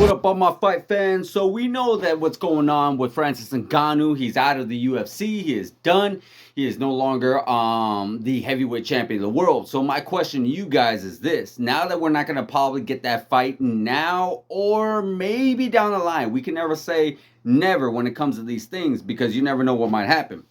What up, all my fight fans? So we know that what's going on with Francis and Ngannou. He's out of the UFC. He is done. He is no longer the heavyweight champion of the world. So my question to you guys is this: now that we're not going to probably get that fight now, or maybe down the line, we can never say never when it comes to these things because you never know what might happen.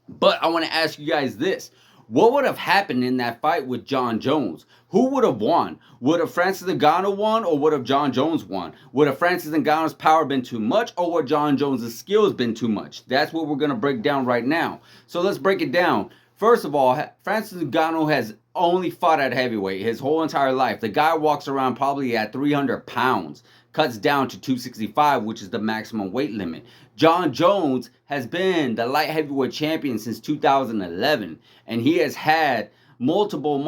But I want to ask you guys this. What would have happened in that fight with Jon Jones? Who would have won? Would have Francis Ngannou won or would have Jon Jones won? Would have Francis Ngannou's power been too much or would Jon Jones' skills been too much? That's what we're going to break down right now. So let's break it down. First of all, Francis Ngannou has only fought at heavyweight his whole entire life. The guy walks around probably at 300 pounds, cuts down to 265, which is the maximum weight limit. Jon Jones has been the light heavyweight champion since 2011, and he has had multiple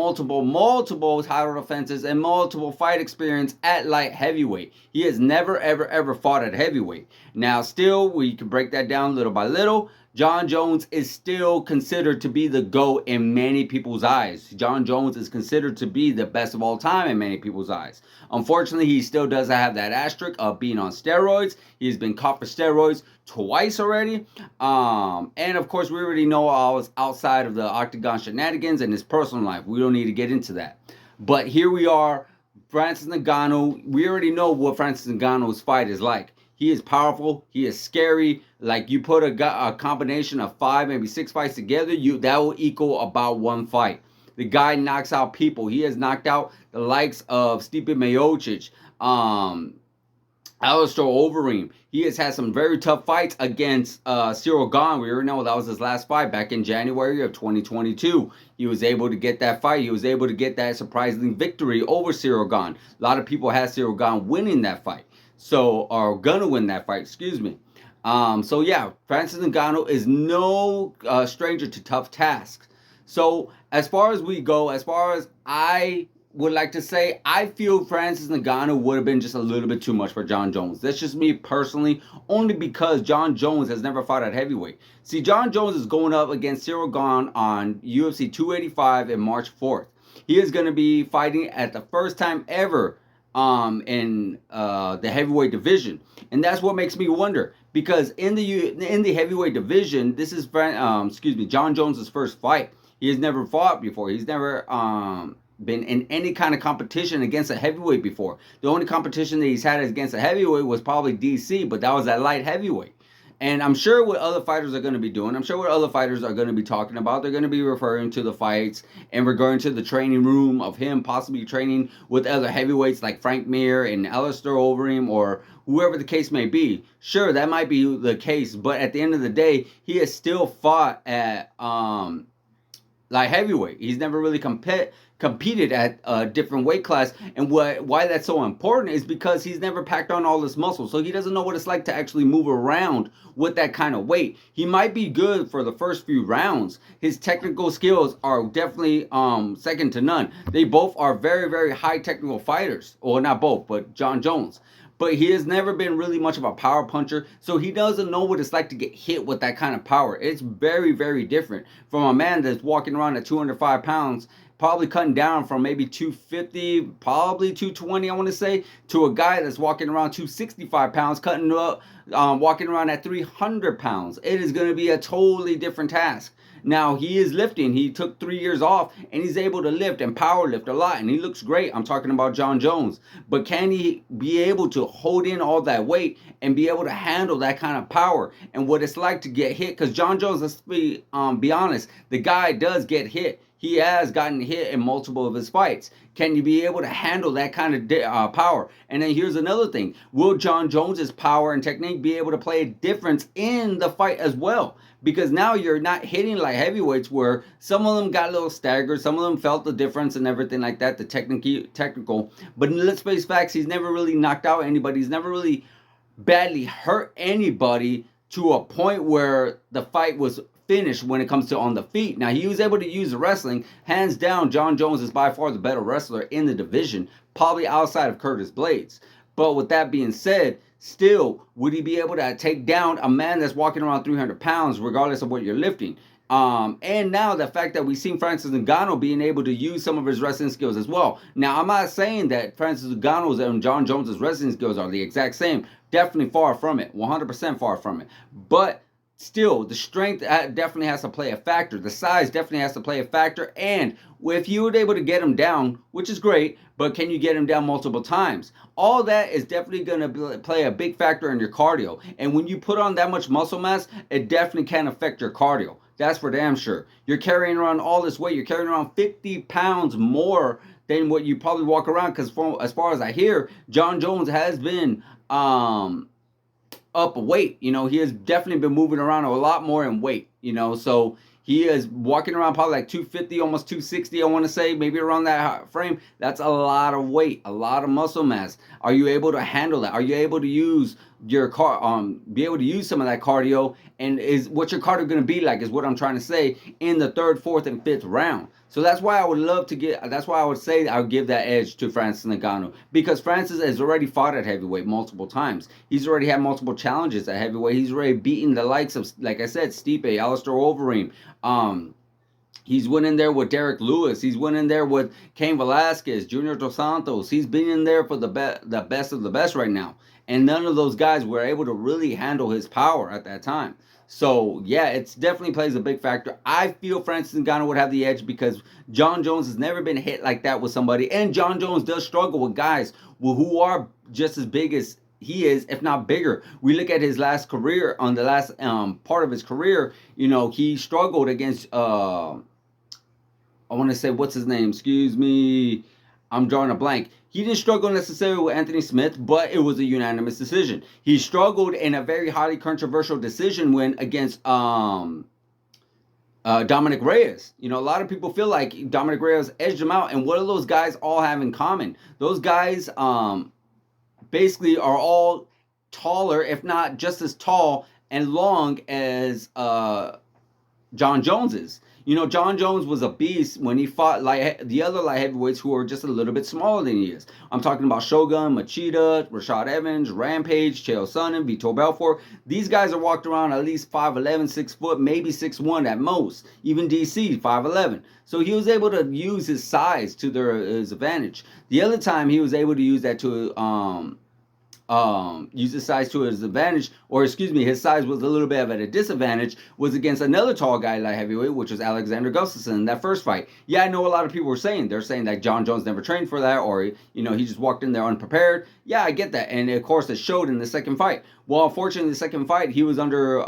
title defenses and multiple fight experience at light heavyweight. He has never, ever fought at heavyweight. Now, still, we can break that down little by little. Jon Jones is still considered to be the GOAT in many people's eyes. Jon Jones is considered to be the best of all time in many people's eyes. Unfortunately, he still doesn't have that asterisk of being on steroids. He has been caught for steroids twice already. And of course, we already know all was outside of the octagon shenanigans and his personal life. We don't need to get into that. But here we are, Francis Ngannou. We already know what Francis Ngannou's fight is like. He is powerful. He is scary. Like you put a combination of 5, maybe 6 fights together, that will equal about one fight. The guy knocks out people. He has knocked out the likes of Stipe Miocic, Alistair Overeem. He has had some very tough fights against Cyril Gane. We already know that was his last fight back in January of 2022. He was able to get that fight. He was able to get that surprising victory over Cyril Gane. A lot of people had Cyril Gane winning that fight. Or gonna win that fight, excuse me. So yeah, Francis Ngannou is no stranger to tough tasks. So as far as we go, as far as I would like to say, I feel Francis Ngannou would have been just a little bit too much for Jon Jones. That's just me personally, only because Jon Jones has never fought at heavyweight. See, Jon Jones is going up against Cyril Gane on UFC 285 in March 4th. He is going to be fighting at the first time ever in the heavyweight division, and that's what makes me wonder, because in the heavyweight division, this is Jon Jones's first fight. He has never fought before. He's never been in any kind of competition against a heavyweight before. The only competition that he's had against a heavyweight was probably DC, but that was at light heavyweight. And I'm sure what other fighters are going to be doing, I'm sure what other fighters are going to be talking about, they're going to be referring to the fights and regarding to the training room of him possibly training with other heavyweights like Frank Mir and Alistair Overeem or whoever the case may be. Sure, that might be the case, but at the end of the day, he has still fought at light heavyweight. He's never really competed at a different weight class, and why that's so important is because he's never packed on all this muscle, so he doesn't know what it's like to actually move around with that kind of weight. He might be good for the first few rounds. His technical skills are definitely second to none. They both are very high technical fighters, or not both, but Jon Jones. But he has never been really much of a power puncher, so he doesn't know what it's like to get hit with that kind of power. It's very different from a man that's walking around at 205 pounds, probably cutting down from maybe 250, probably 220, I want to say, to a guy that's walking around 265 pounds, cutting up, walking around at 300 pounds. It is going to be a totally different task. Now, he is lifting. He took 3 years off, and he's able to lift and power lift a lot, and he looks great. I'm talking about Jon Jones. But can he be able to hold in all that weight and be able to handle that kind of power and what it's like to get hit? Because Jon Jones, let's be honest, the guy does get hit. He has gotten hit in multiple of his fights. Can you be able to handle that kind of power? And then here's another thing. Will Jon Jones's power and technique be able to play a difference in the fight as well? Because now you're not hitting like heavyweights where some of them got a little staggered, some of them felt the difference and everything like that, the technical. But let's face facts, he's never really knocked out anybody. He's never really badly hurt anybody to a point where the fight was finished when it comes to on the feet. Now, he was able to use the wrestling. Hands down, Jon Jones is by far the better wrestler in the division, probably outside of Curtis Blades. But with that being said, still, would he be able to take down a man that's walking around 300 pounds regardless of what you're lifting? And now the fact that we've seen Francis Ngannou being able to use some of his wrestling skills as well. Now, I'm not saying that Francis Ngannou's and Jon Jones' wrestling skills are the exact same. Definitely far from it. 100% far from it. But still, the strength definitely has to play a factor. The size definitely has to play a factor. And if you were able to get him down, which is great, but can you get him down multiple times? All that is definitely going to play a big factor in your cardio. And when you put on that much muscle mass, it definitely can affect your cardio. That's for damn sure. You're carrying around all this weight. You're carrying around 50 pounds more than what you probably walk around. Because as far as I hear, Jon Jones has been up weight. You know, he has definitely been moving around a lot more in weight. You know, so he is walking around probably like 250, almost 260, I want to say, maybe around that frame. That's a lot of weight, a lot of muscle mass. Are you able to handle that? Are you able to use your be able to use some of that cardio? And is what's your cardio going to be like is what I'm trying to say in the third, fourth, and fifth round. So that's why I would love to that's why I would say I would give that edge to Francis Ngannou. Because Francis has already fought at heavyweight multiple times. He's already had multiple challenges at heavyweight. He's already beaten the likes of, like I said, Stipe, Alistair Overeem. He's went in there with Derek Lewis. He's went in there with Cain Velasquez, Junior Dos Santos. He's been in there for the best of the best right now. And none of those guys were able to really handle his power at that time. So, yeah, it definitely plays a big factor. I feel Francis Ngannou would have the edge because Jon Jones has never been hit like that with somebody. And Jon Jones does struggle with guys who are just as big as he is, if not bigger. We look at his last career, on the last part of his career, you know, he struggled against, I want to say, what's his name? Excuse me. I'm drawing a blank. He didn't struggle necessarily with Anthony Smith, but it was a unanimous decision. He struggled in a very highly controversial decision win against Dominic Reyes. You know, a lot of people feel like Dominic Reyes edged him out. And what do those guys all have in common? Those guys basically are all taller, if not just as tall and long as Jon Jones is. You know, Jon Jones was a beast when he fought like the other light heavyweights who are just a little bit smaller than he is. I'm talking about Shogun, Machida, Rashad Evans, Rampage, Chael Sonnen, Vitor Belfort. These guys are walked around at least 5'11", 6 foot, maybe 6'1" at most. Even DC, 5'11". So he was able to use his size to his advantage. The other time he was able to use that to use his size to his advantage, or excuse me, his size was a little bit at a disadvantage, was against another tall guy light heavyweight, which was Alexander Gustafsson in that first fight. Yeah, I know a lot of people were saying, they're saying that Jon Jones never trained for that, or, you know, he just walked in there unprepared. Yeah, I get that. And of course it showed in the second fight. Well, unfortunately, the second fight, he was under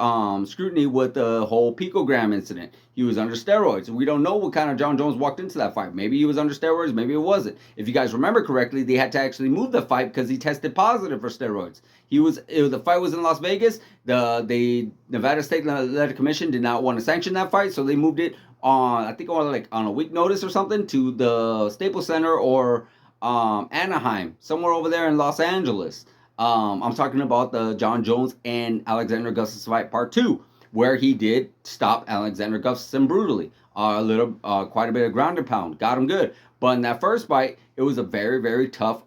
scrutiny with the whole picogram incident. He was under steroids. We don't know what kind of Jon Jones walked into that fight. Maybe he was under steroids, maybe it wasn't. If you guys remember correctly, they had to actually move the fight because he tested positive for steroids. The fight was in Las Vegas. The Nevada State Athletic Commission did not want to sanction that fight, so they moved it on, I think, on a week notice or something, to the Staples Center or Anaheim, somewhere over there in Los Angeles. I'm talking about the Jon Jones and Alexander Gustafsson fight part 2, where he did stop Alexander Gustafsson brutally. Quite a bit of ground and pound, got him good. But in that first fight, it was a very, very tough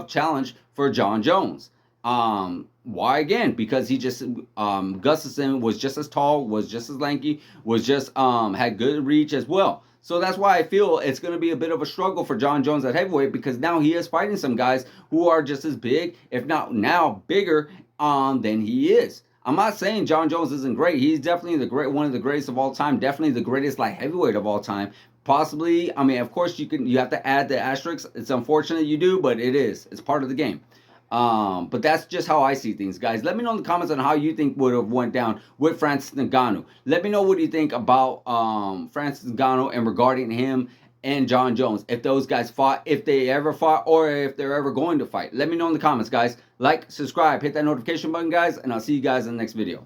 challenge for Jon Jones. Why again? Because he just Gustafsson was just as tall, was just as lanky, was just had good reach as well. So that's why I feel it's going to be a bit of a struggle for Jon Jones at heavyweight, because now he is fighting some guys who are just as big, if not now bigger, than he is. I'm not saying Jon Jones isn't great. He's definitely one of the greatest of all time. Definitely the greatest light heavyweight of all time. Possibly, I mean, of course you have to add the asterisk. It's unfortunate you do, but it's part of the game. But that's just how I see things, guys. Let me know in the comments on how you think would have went down with Francis Ngannou. Let me know what you think about Francis Ngannou and regarding him and Jon Jones. If those guys fought, if they ever fought, or if they're ever going to fight. Let me know in the comments, guys. Like, subscribe, hit that notification button, guys, and I'll see you guys in the next video.